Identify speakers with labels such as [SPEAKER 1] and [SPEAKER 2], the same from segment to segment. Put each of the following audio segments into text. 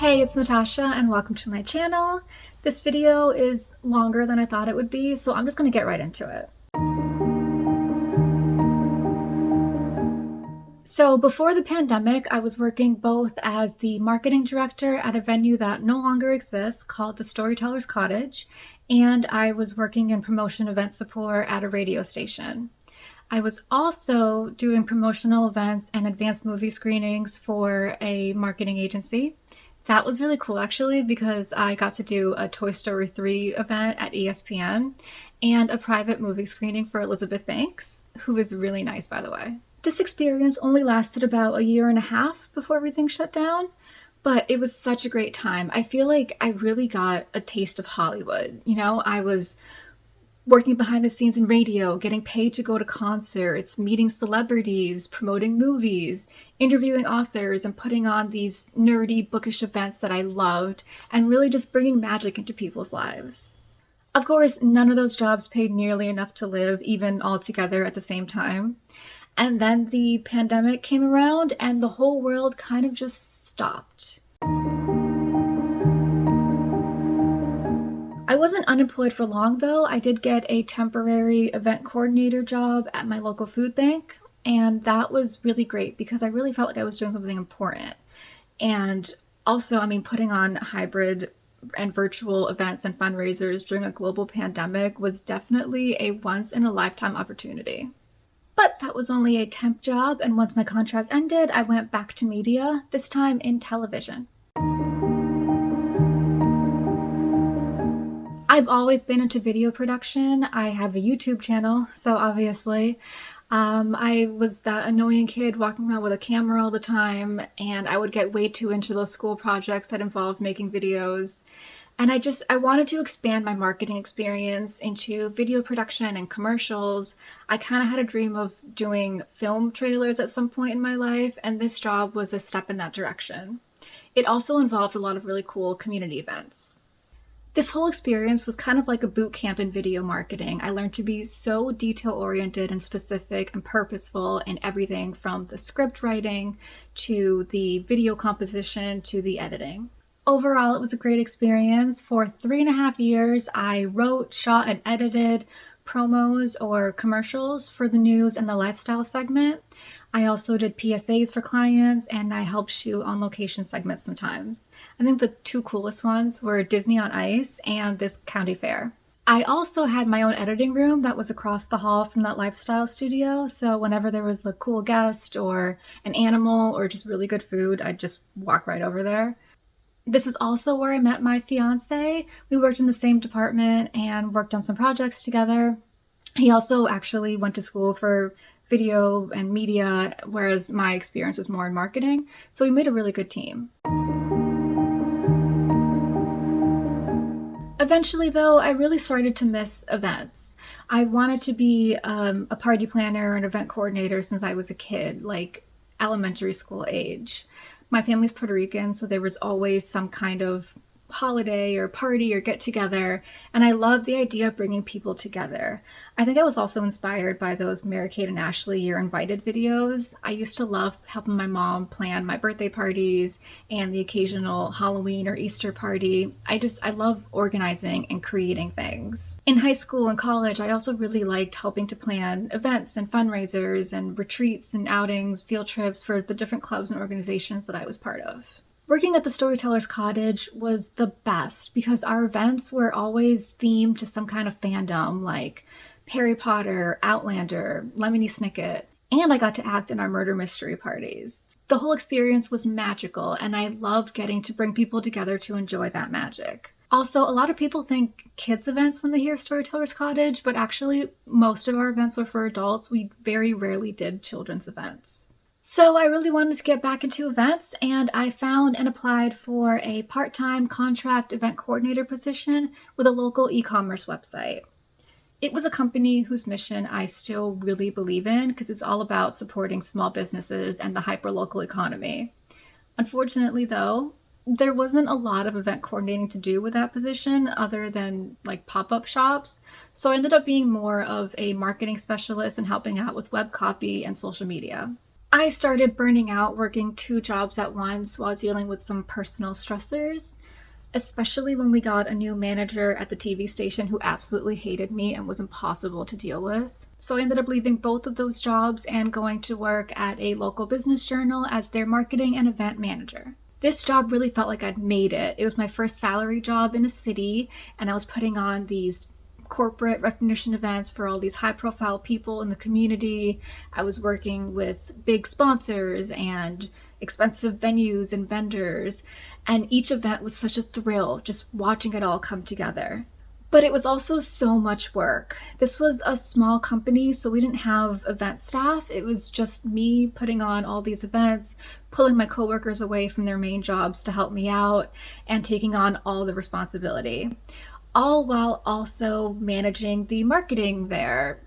[SPEAKER 1] Hey, it's Natasha and welcome to my channel. This video is longer than I thought it would be, so I'm just going to get right into it. So before the pandemic, I was working both as the marketing director at a venue that no longer exists called the Storyteller's Cottage, and I was working in promotion event support at a radio station. I was also doing promotional events and advanced movie screenings for a marketing agency. That was really cool actually because I got to do a Toy Story 3 event at ESPN and a private movie screening for Elizabeth Banks, who is really nice, by the way. This experience only lasted about a year and a half before everything shut down, but it was such a great time. I feel like I really got a taste of Hollywood. I was working behind the scenes in radio, getting paid to go to concerts, meeting celebrities, promoting movies, interviewing authors, and putting on these nerdy, bookish events that I loved, and really just bringing magic into people's lives. Of course, none of those jobs paid nearly enough to live, even all together at the same time. And then the pandemic came around, and the whole world kind of just stopped. I wasn't unemployed for long though. I did get a temporary event coordinator job at my local food bank, and that was really great because I really felt like I was doing something important. And also, putting on hybrid and virtual events and fundraisers during a global pandemic was definitely a once-in-a-lifetime opportunity. But that was only a temp job, and once my contract ended, I went back to media, this time in television. I've always been into video production. I have a YouTube channel, so obviously. I was that annoying kid walking around with a camera all the time, and I would get way too into those school projects that involved making videos. And I wanted to expand my marketing experience into video production and commercials. I kind of had a dream of doing film trailers at some point in my life, and this job was a step in that direction. It also involved a lot of really cool community events. This whole experience was kind of like a boot camp in video marketing. I learned to be so detail-oriented and specific and purposeful in everything from the script writing to the video composition to the editing. Overall, it was a great experience. For 3.5 years, I wrote, shot, and edited promos or commercials for the news and the lifestyle segment. I also did PSAs for clients, and I helped shoot on location segments sometimes. I think the two coolest ones were Disney on Ice and this county fair. I also had my own editing room that was across the hall from that lifestyle studio, so whenever there was a cool guest or an animal or just really good food, I'd just walk right over there. This is also where I met my fiance. We worked in the same department and worked on some projects together. He also actually went to school for video and media, whereas my experience is more in marketing. So we made a really good team. Eventually though, I really started to miss events. I wanted to be a party planner and event coordinator since I was a kid, like elementary school age. My family's Puerto Rican, so there was always some kind of holiday or party or get together, and I love the idea of bringing people together. I think I was also inspired by those Mary-Kate and Ashley You're Invited videos. I used to love helping my mom plan my birthday parties and the occasional Halloween or Easter party. I love organizing and creating things. In high school and college, I also really liked helping to plan events and fundraisers and retreats and outings, field trips for the different clubs and organizations that I was part of. Working at the Storyteller's Cottage was the best because our events were always themed to some kind of fandom like Harry Potter, Outlander, Lemony Snicket, and I got to act in our murder mystery parties. The whole experience was magical, and I loved getting to bring people together to enjoy that magic. Also, a lot of people think kids events when they hear Storyteller's Cottage, but actually most of our events were for adults. We very rarely did children's events. So I really wanted to get back into events, and I found and applied for a part-time contract event coordinator position with a local e-commerce website. It was a company whose mission I still really believe in because it's all about supporting small businesses and the hyper-local economy. Unfortunately though, there wasn't a lot of event coordinating to do with that position other than like pop-up shops, so I ended up being more of a marketing specialist and helping out with web copy and social media. I started burning out working 2 jobs at once while dealing with some personal stressors, especially when we got a new manager at the TV station who absolutely hated me and was impossible to deal with. So I ended up leaving both of those jobs and going to work at a local business journal as their marketing and event manager. This job really felt like I'd made it. It was my first salary job in a city, and I was putting on these corporate recognition events for all these high profile people in the community. I was working with big sponsors and expensive venues and vendors, and each event was such a thrill just watching it all come together. But it was also so much work. This was a small company, so we didn't have event staff. It was just me putting on all these events, pulling my coworkers away from their main jobs to help me out, and taking on all the responsibility, all while also managing the marketing there,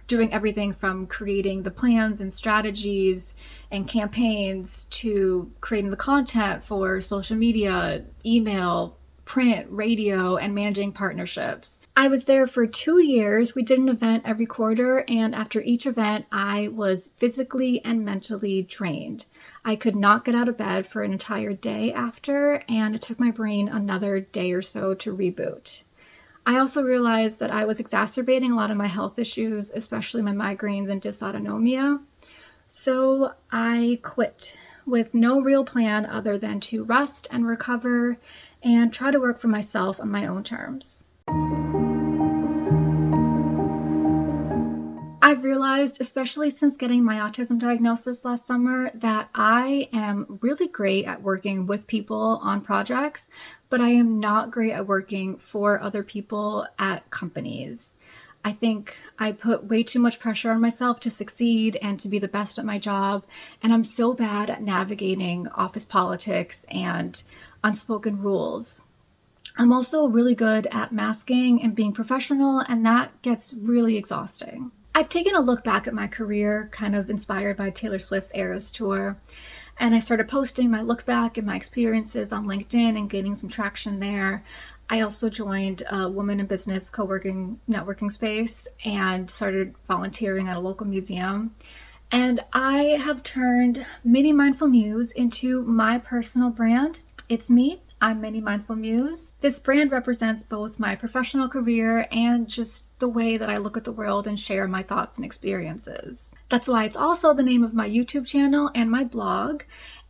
[SPEAKER 1] doing everything from creating the plans and strategies and campaigns to creating the content for social media, email, print, radio, and managing partnerships. I was there for 2 years. We did an event every quarter, and after each event, I was physically and mentally drained. I could not get out of bed for an entire day after, and it took my brain another day or so to reboot. I also realized that I was exacerbating a lot of my health issues, especially my migraines and dysautonomia. So I quit with no real plan other than to rest and recover and try to work for myself on my own terms. I've realized, especially since getting my autism diagnosis last summer, that I am really great at working with people on projects, but I am not great at working for other people at companies. I think I put way too much pressure on myself to succeed and to be the best at my job, and I'm so bad at navigating office politics and unspoken rules. I'm also really good at masking and being professional, and that gets really exhausting. I've taken a look back at my career, kind of inspired by Taylor Swift's Eras tour, and I started posting my look back and my experiences on LinkedIn and gaining some traction there. I also joined a women in business co-working networking space and started volunteering at a local museum. And I have turned Mini Mindful Muse into my personal brand. It's me. I'm Mini Mindful Muse. This brand represents both my professional career and just the way that I look at the world and share my thoughts and experiences. That's why it's also the name of my YouTube channel and my blog,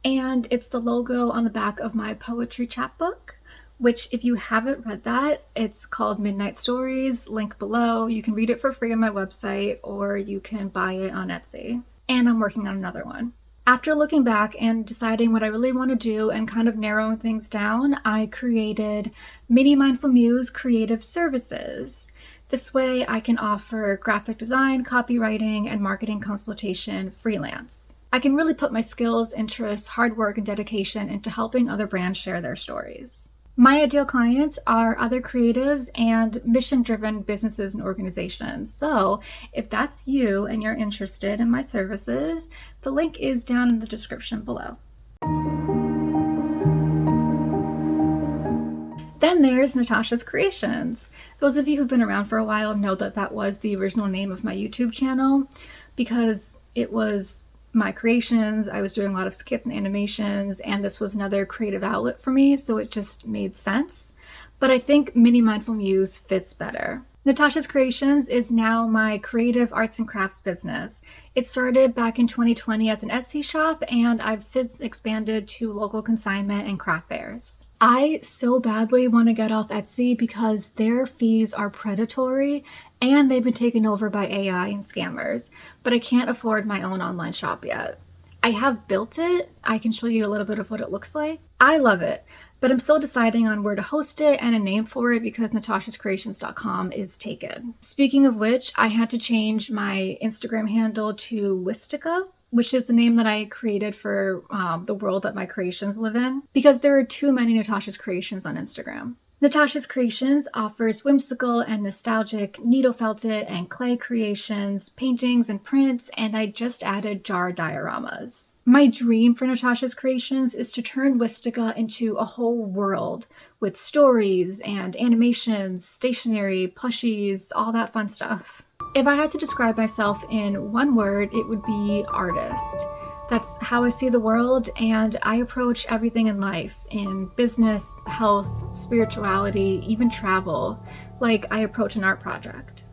[SPEAKER 1] and it's the logo on the back of my poetry chapbook, which if you haven't read that, it's called Midnight Stories, link below. You can read it for free on my website or you can buy it on Etsy. And I'm working on another one. After looking back and deciding what I really want to do and kind of narrowing things down, I created Mini Mindful Muse Creative Services. This way I can offer graphic design, copywriting, and marketing consultation freelance. I can really put my skills, interests, hard work, and dedication into helping other brands share their stories. My ideal clients are other creatives and mission-driven businesses and organizations. So if that's you and you're interested in my services, the link is down in the description below. Then there's Natasha's Creations. Those of you who've been around for a while know that that was the original name of my YouTube channel because it was my creations. I was doing a lot of skits and animations, and this was another creative outlet for me, so it just made sense. But I think Mini Mindful Muse fits better. Natasha's Creations is now my creative arts and crafts business. It started back in 2020 as an Etsy shop, and I've since expanded to local consignment and craft fairs. I so badly want to get off Etsy because their fees are predatory and they've been taken over by AI and scammers, but I can't afford my own online shop yet. I have built it. I can show you a little bit of what it looks like. I love it, but I'm still deciding on where to host it and a name for it because natashascreations.com is taken. Speaking of which, I had to change my Instagram handle to Wistica, which is the name that I created for the world that my creations live in, because there are too many Natasha's Creations on Instagram. Natasha's Creations offers whimsical and nostalgic needle felted and clay creations, paintings and prints, and I just added jar dioramas. My dream for Natasha's Creations is to turn Wistica into a whole world with stories and animations, stationery, plushies, all that fun stuff. If I had to describe myself in one word, it would be artist. That's how I see the world, and I approach everything in life, in business, health, spirituality, even travel, like I approach an art project.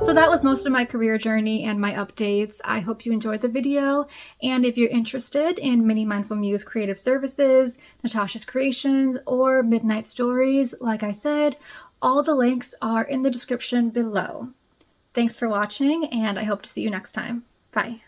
[SPEAKER 1] So that was most of my career journey and my updates. I hope you enjoyed the video. And if you're interested in Mini Mindful Muse creative services, Natasha's creations, or midnight stories, like I said, all the links are in the description below. Thanks for watching, and I hope to see you next time. Bye.